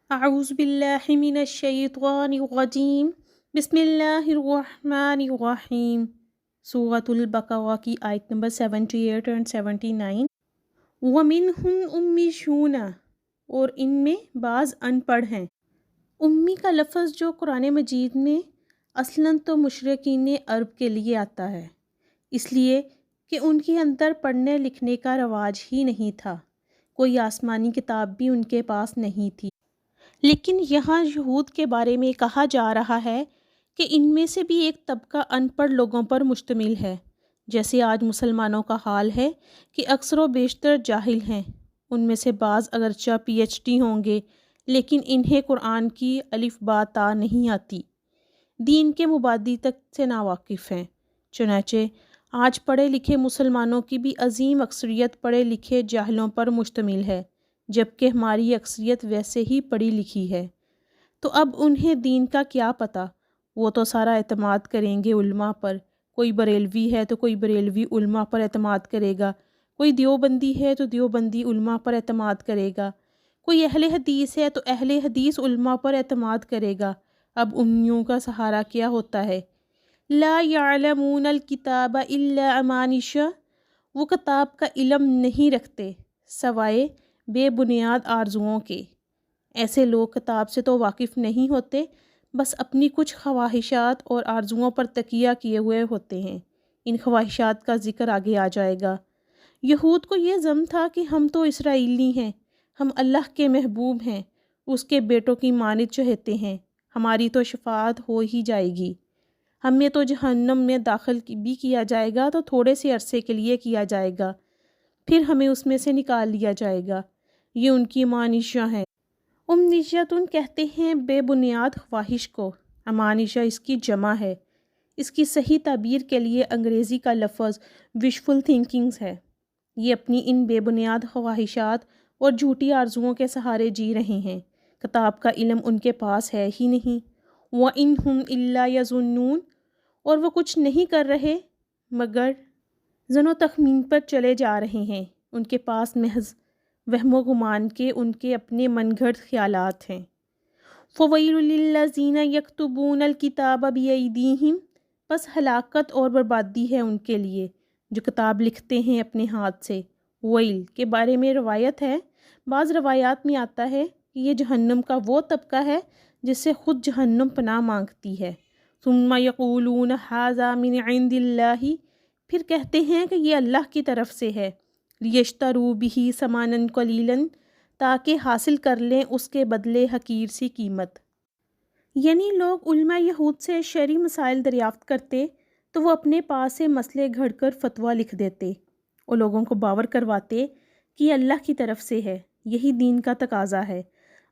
اعوذ باللہ من الشیطان الرجیم بسم اللہ الرحمن الرحیم۔ سورۃ البقرہ کی آیت نمبر 78 اور 79۔ وَمِنْهُمْ أُمِّيُّونَ، اور ان میں بعض ان پڑھ ہیں۔ امی کا لفظ جو قرآن مجید میں اصلاً تو مشرکین عرب کے لیے آتا ہے، اس لیے کہ ان کے اندر پڑھنے لکھنے کا رواج ہی نہیں تھا، کوئی آسمانی کتاب بھی ان کے پاس نہیں تھی۔ لیکن یہاں یہود کے بارے میں کہا جا رہا ہے کہ ان میں سے بھی ایک طبقہ ان پڑھ لوگوں پر مشتمل ہے، جیسے آج مسلمانوں کا حال ہے کہ اکثر و بیشتر جاہل ہیں۔ ان میں سے بعض اگرچہ پی ایچ ڈی ہوں گے، لیکن انہیں قرآن کی الف با تا نہیں آتی، دین کے مبادی تک سے ناواقف ہیں۔ چنانچہ آج پڑھے لکھے مسلمانوں کی بھی عظیم اکثریت پڑھے لکھے جاہلوں پر مشتمل ہے، جبکہ ہماری اکثریت ویسے ہی پڑھی لکھی ہے۔ تو اب انہیں دین کا کیا پتہ؟ وہ تو سارا اعتماد کریں گے علماء پر، کوئی بریلوی ہے تو کوئی بریلوی علماء پر اعتماد کرے گا، کوئی دیوبندی ہے تو دیوبندی علماء پر اعتماد کرے گا، کوئی اہل حدیث ہے تو اہل حدیث علماء پر اعتماد کرے گا۔ اب امیوں کا سہارا کیا ہوتا ہے؟ لا یعلمون الکتاب الا امانیٰ، وہ کتاب کا علم نہیں رکھتے سوائے بے بنیاد آرزوؤں کے۔ ایسے لوگ کتاب سے تو واقف نہیں ہوتے، بس اپنی کچھ خواہشات اور آرزوؤں پر تکیہ کیے ہوئے ہوتے ہیں۔ ان خواہشات کا ذکر آگے آ جائے گا۔ یہود کو یہ ظن تھا کہ ہم تو اسرائیلی ہیں، ہم اللہ کے محبوب ہیں، اس کے بیٹوں کی مانند چہتے ہیں، ہماری تو شفاعت ہو ہی جائے گی، ہمیں تو جہنم میں داخل بھی کیا جائے گا تو تھوڑے سے عرصے کے لیے کیا جائے گا، پھر ہمیں اس میں سے نکال لیا جائے گا۔ یہ ان کی امانیشہ ہیں۔ امنیتن کہتے ہیں بے بنیاد خواہش کو، امانیشہ اس کی جمع ہے۔ اس کی صحیح تعبیر کے لیے انگریزی کا لفظ وشفل تھنکنگز ہے۔ یہ اپنی ان بے بنیاد خواہشات اور جھوٹی آرزوؤں کے سہارے جی رہے ہیں، کتاب کا علم ان کے پاس ہے ہی نہیں۔ وَإِنْ هُمْ إِلَّا يَظُنُّونَ، اور وہ کچھ نہیں کر رہے مگر ظن و تخمین پر چلے جا رہے ہیں، ان کے پاس محض وہم و گمان کے ان کے اپنے من گھڑت خیالات ہیں۔ فَوَيْلٌ لِّلَّذِينَ يَكْتُبُونَ الْكِتَابَ بِأَيْدِيهِمْ، بس ہلاکت اور بربادی ہے ان کے لیے جو کتاب لکھتے ہیں اپنے ہاتھ سے۔ ویل کے بارے میں روایت ہے، بعض روایات میں آتا ہے کہ یہ جہنم کا وہ طبقہ ہے جس سے خود جہنم پناہ مانگتی ہے۔ ثُمَّ يَقُولُونَ هَٰذَا مِنْ عِندِ اللَّهِ، پھر کہتے ہیں کہ یہ اللہ کی طرف سے ہے۔ لِيَشْتَرُوا بِهِ ثَمَنًا قَلِيلًا، تاکہ حاصل کر لیں اس کے بدلے حقیر سی قیمت۔ یعنی لوگ علماء یہود سے شرعی مسائل دریافت کرتے تو وہ اپنے پاس سے مسئلے گھڑ کر فتویٰ لکھ دیتے اور لوگوں کو باور کرواتے کہ یہ اللہ کی طرف سے ہے، یہی دین کا تقاضا ہے۔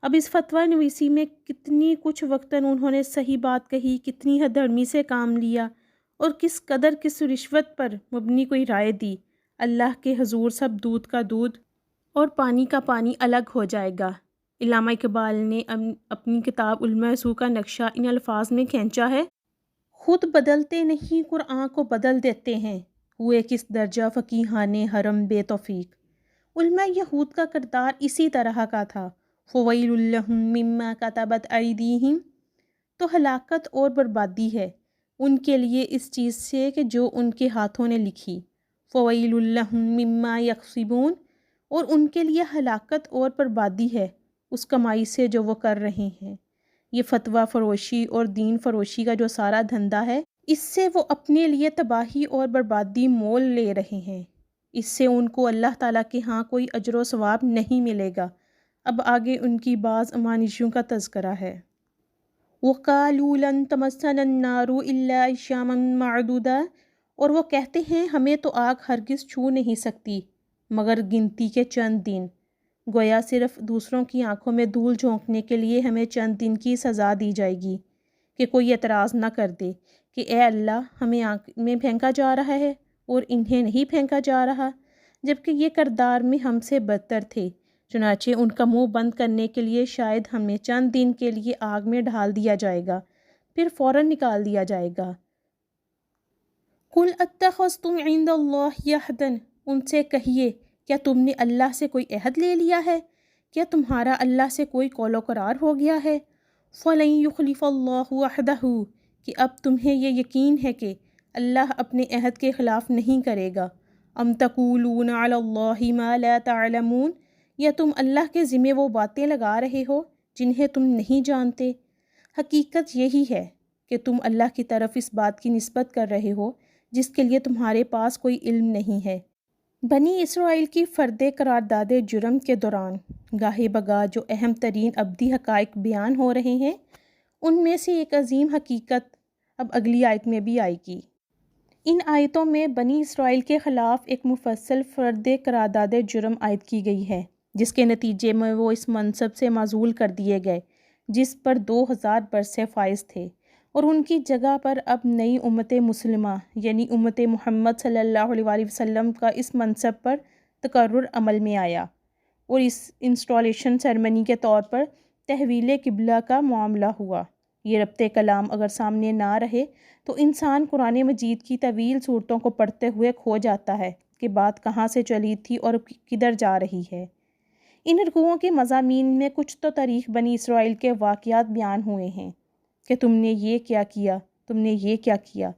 اب اس فتویٰ نویسی میں کتنی کچھ وقتاً انہوں نے صحیح بات کہی، کتنی حد درمی سے کام لیا اور کس قدر کس رشوت پر مبنی کوئی رائے دی۔ اللہ کے حضور سب دودھ کا دودھ اور پانی کا پانی الگ ہو جائے گا۔ علامہ اقبال نے اپنی کتاب علماء سوء کا نقشہ ان الفاظ میں کھینچا ہے: خود بدلتے نہیں قرآن کو بدل دیتے ہیں، ہوئے کس درجہ فقیہان حرم بے توفیق۔ علماء یہود کا کردار اسی طرح کا تھا۔ فَوَيْلٌ لَّهُم مِّمَّا كَتَبَتْ أَيْدِيهِمْ، تو ہلاکت اور بربادی ہے ان کے لیے اس چیز سے کہ جو ان کے ہاتھوں نے لکھی۔ فَوَيْلٌ لَّهُم مِّمَّا يَكْسِبُونَ، اور ان کے لیے ہلاکت اور بربادی ہے اس کمائی سے جو وہ کر رہے ہیں۔ یہ فتویٰ فروشی اور دین فروشی کا جو سارا دھندا ہے، اس سے وہ اپنے لیے تباہی اور بربادی مول لے رہے ہیں۔ اس سے ان کو اللہ تعالیٰ کے ہاں کوئی اجر و ثواب نہیں ملے گا۔ اب آگے ان کی بعض امانیوں کا تذکرہ ہے۔ وَقَالُوا لَن تَمَسَّنَا النَّارُ إِلَّا أَيَّامًا مَّعْدُودَةً، اور وہ کہتے ہیں ہمیں تو آگ ہرگز چھو نہیں سکتی مگر گنتی کے چند دن۔ گویا صرف دوسروں کی آنکھوں میں دھول جھونکنے کے لیے ہمیں چند دن کی سزا دی جائے گی کہ کوئی اعتراض نہ کر دے کہ اے اللہ، ہمیں آنکھ میں پھینکا جا رہا ہے اور انہیں نہیں پھینکا جا رہا، جبکہ یہ کردار میں ہم سے بدتر تھے۔ چنانچہ ان کا منہ بند کرنے کے لیے شاید ہمیں چند دن کے لیے آگ میں ڈال دیا جائے گا، پھر فوراً نکال دیا جائے گا۔ قُلْ أَتَّخَذْتُمْ عِندَ اللَّهِ عَهْدًا، ان سے کہیے کیا تم نے اللہ سے کوئی عہد لے لیا ہے کیا تمہارا اللہ سے کوئی قول و قرار ہو گیا ہے؟ فَلَن يُخْلِفَ اللَّهُ وَعْدَهُ کہ اب تمہیں یہ یقین ہے کہ اللہ اپنے عہد کے خلاف نہیں کرے گا۔ ام تقولون علی اللہ ما لا تعلمون یا تم اللہ کے ذمے وہ باتیں لگا رہے ہو جنہیں تم نہیں جانتے۔ حقیقت یہی ہے کہ تم اللہ کی طرف اس بات کی نسبت کر رہے ہو جس کے لیے تمہارے پاس کوئی علم نہیں ہے۔ بنی اسرائیل کی فرد قرارداد جرم کے دوران گاہے بگاہ جو اہم ترین ابدی حقائق بیان ہو رہے ہیں ان میں سے ایک عظیم حقیقت اب اگلی آیت میں بھی آئے گی۔ ان آیتوں میں بنی اسرائیل کے خلاف ایک مفصل فرد قرارداد جرم عائد کی گئی ہے جس کے نتیجے میں وہ اس منصب سے معزول کر دیے گئے جس پر 2000 برس فائز تھے، اور ان کی جگہ پر اب نئی امت مسلمہ یعنی امت محمد صلی اللہ علیہ وآلہ وسلم کا اس منصب پر تقرر عمل میں آیا، اور اس انسٹالیشن سیرمنی کے طور پر تحویل قبلہ کا معاملہ ہوا۔ یہ ربط کلام اگر سامنے نہ رہے تو انسان قرآن مجید کی طویل صورتوں کو پڑھتے ہوئے کھو جاتا ہے کہ بات کہاں سے چلی تھی اور کدھر جا رہی ہے۔ ان رکوعوں کے مضامین میں کچھ تو تاریخ بنی اسرائیل کے واقعات بیان ہوئے ہیں کہ تم نے یہ کیا کیا، تم نے یہ کیا کیا،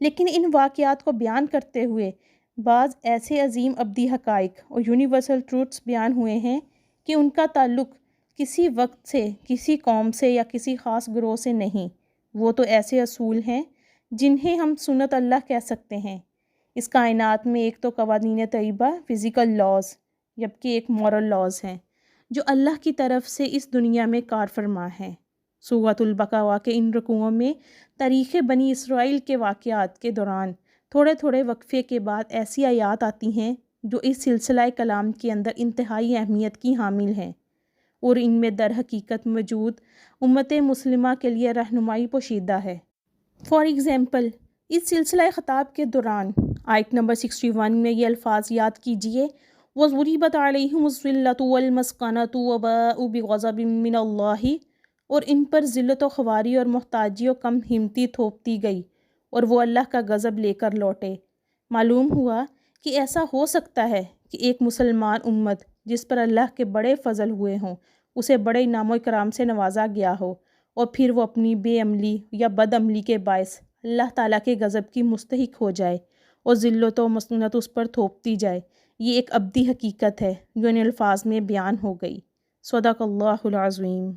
لیکن ان واقعات کو بیان کرتے ہوئے بعض ایسے عظیم ابدی حقائق اور یونیورسل ٹروتس بیان ہوئے ہیں کہ ان کا تعلق کسی وقت سے، کسی قوم سے یا کسی خاص گروہ سے نہیں، وہ تو ایسے اصول ہیں جنہیں ہم سنت اللہ کہہ سکتے ہیں۔ اس کائنات میں ایک تو قوانین طیبہ فزیکل لاز جبکہ ایک مورل لاز ہیں جو اللہ کی طرف سے اس دنیا میں کار فرما ہیں۔ سورۃ البقرہ کے ان رکوعوں میں تاریخ بنی اسرائیل کے واقعات کے دوران تھوڑے تھوڑے وقفے کے بعد ایسی آیات آتی ہیں جو اس سلسلہ کلام کے اندر انتہائی اہمیت کی حامل ہیں، اور ان میں در حقیقت موجود امت مسلمہ کے لیے رہنمائی پوشیدہ ہے۔ فار ایگزامپل، اس سلسلہ خطاب کے دوران آیت نمبر 61 میں یہ الفاظ یاد کیجئے، وَضُرِبَتْ عَلَيْهِمُ الذِّلَّةُ وَالْمَسْكَنَةُ وَبَاءُوا بِغَضَبٍ مِّنَ اللَّهِ اور ان پر ذلت و خواری اور محتاجی و کم ہمتی تھوپ دی گئی اور وہ اللہ کا غضب لے کر لوٹے۔ معلوم ہوا کہ ایسا ہو سکتا ہے کہ ایک مسلمان امت جس پر اللہ کے بڑے فضل ہوئے ہوں، اسے بڑے انعام و اکرام سے نوازا گیا ہو، اور پھر وہ اپنی بے عملی یا بد عملی کے باعث اللہ تعالیٰ کے غضب کی مستحق ہو جائے اور ذلت و مسکنت اس پر تھوپ دی جائے۔ یہ ایک ابدی حقیقت ہے جو ان الفاظ میں بیان ہو گئی۔ صدق اللہ العظیم۔